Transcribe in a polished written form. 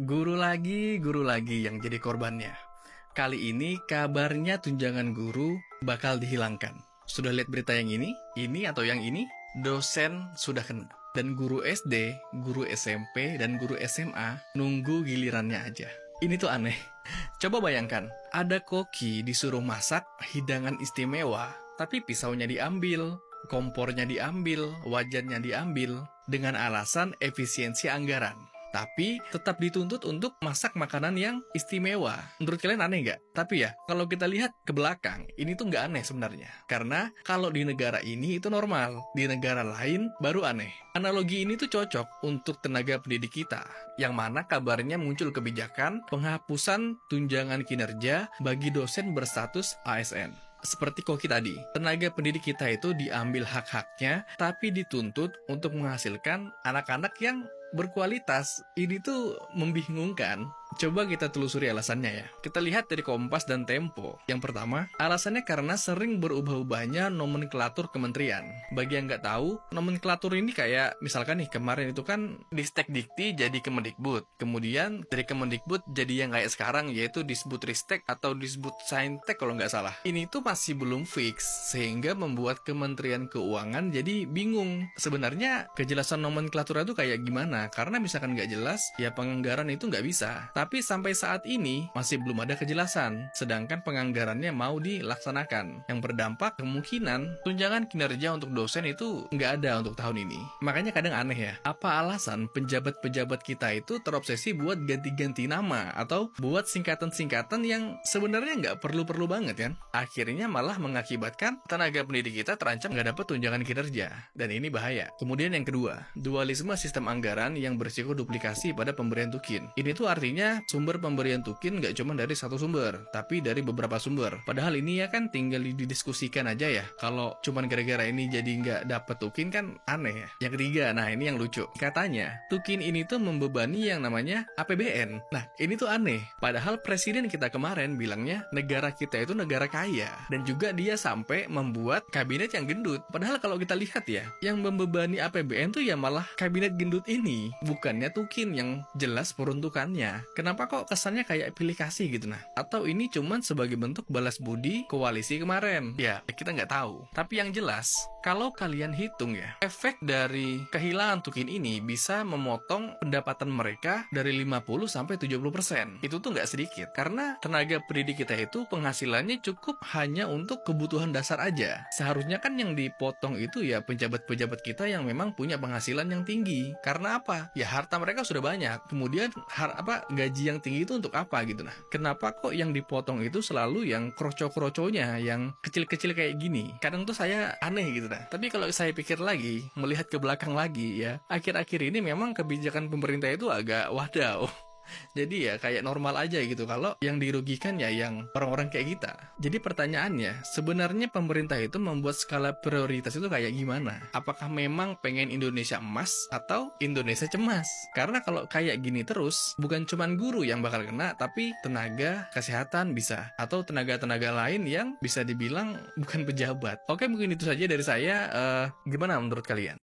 Guru lagi yang jadi korbannya. Kali ini kabarnya tunjangan guru bakal dihilangkan. Sudah lihat berita yang ini? Ini atau yang ini? Dosen sudah kena. Dan guru SD, guru SMP, dan guru SMA nunggu gilirannya aja. Ini tuh aneh. Coba bayangkan, ada koki disuruh masak hidangan istimewa, tapi pisaunya diambil, kompornya diambil, wajannya diambil, dengan alasan efisiensi anggaran. Tapi tetap dituntut untuk masak makanan yang istimewa. Menurut kalian aneh nggak? Tapi ya, kalau kita lihat ke belakang, ini tuh nggak aneh sebenarnya. Karena kalau di negara ini itu normal, di negara lain baru aneh. Analogi ini tuh cocok untuk tenaga pendidik kita, yang mana kabarnya muncul kebijakan penghapusan tunjangan kinerja bagi dosen berstatus ASN. Seperti koki tadi, tenaga pendidik kita itu diambil hak-haknya, tapi dituntut untuk menghasilkan anak-anak yang berkualitas. Ini tuh membingungkan. Coba kita telusuri alasannya ya. Kita lihat dari Kompas dan Tempo. Yang pertama, alasannya karena sering berubah-ubahnya nomenklatur kementerian. Bagi yang nggak tahu, nomenklatur ini kayak misalkan nih kemarin itu kan Distekdikti jadi Kemendikbud. Kemudian dari Kemendikbud jadi yang kayak sekarang yaitu Disbudristek atau Disbudsaintek kalau nggak salah. Ini tuh masih belum fix sehingga membuat Kementerian Keuangan jadi bingung. Sebenarnya kejelasan nomenklatur itu kayak gimana? Karena misalkan nggak jelas, ya penganggaran itu nggak bisa. Tapi sampai saat ini masih belum ada kejelasan, sedangkan penganggarannya mau dilaksanakan, yang berdampak kemungkinan tunjangan kinerja untuk dosen itu nggak ada untuk tahun ini. Makanya kadang aneh ya, apa alasan pejabat-pejabat kita itu terobsesi buat ganti-ganti nama atau buat singkatan-singkatan yang sebenarnya nggak perlu-perlu banget kan? Akhirnya malah mengakibatkan tenaga pendidik kita terancam nggak dapat tunjangan kinerja, dan ini bahaya. Kemudian yang kedua, dualisme sistem anggaran yang berisiko duplikasi pada pemberian tukin. Ini tuh artinya sumber pemberian tukin nggak cuma dari satu sumber, tapi dari beberapa sumber. Padahal ini ya kan tinggal didiskusikan aja ya. Kalau cuma gara-gara ini jadi nggak dapat tukin kan aneh ya. Yang ketiga, nah ini yang lucu. Katanya, tukin ini tuh membebani yang namanya APBN. Nah, ini tuh aneh. Padahal presiden kita kemarin bilangnya negara kita itu negara kaya. Dan juga dia sampai membuat kabinet yang gendut. Padahal kalau kita lihat ya, yang membebani APBN tuh ya malah kabinet gendut ini. Bukannya tukin yang jelas peruntukannya. Kenapa kok kesannya kayak pilih kasih gitu nah? Atau ini cuman sebagai bentuk balas budi koalisi kemarin? Ya, kita nggak tahu. Tapi yang jelas, kalau kalian hitung ya, efek dari kehilangan tukin ini bisa memotong pendapatan mereka dari 50 sampai 70%. Itu tuh nggak sedikit. Karena tenaga pendidik kita itu penghasilannya cukup hanya untuk kebutuhan dasar aja. Seharusnya kan yang dipotong itu ya pejabat-pejabat kita yang memang punya penghasilan yang tinggi. Karena apa? Ya harta mereka sudah banyak. Kemudian gaji yang tinggi itu untuk apa gitu nah. Kenapa kok yang dipotong itu selalu yang kroco-kroconya, yang kecil-kecil kayak gini? Kadang tuh saya aneh gitu nah. Tapi kalau saya pikir lagi, melihat ke belakang lagi ya, akhir-akhir ini memang kebijakan pemerintah itu agak wadaw. Jadi ya kayak normal aja gitu kalau yang dirugikan ya yang orang-orang kayak kita. Jadi pertanyaannya, sebenarnya pemerintah itu membuat skala prioritas itu kayak gimana? Apakah memang pengen Indonesia emas atau Indonesia cemas? Karena kalau kayak gini terus, bukan cuman guru yang bakal kena, tapi tenaga kesehatan bisa. Atau tenaga-tenaga lain yang bisa dibilang bukan pejabat. Oke, mungkin itu saja dari saya. Gimana menurut kalian?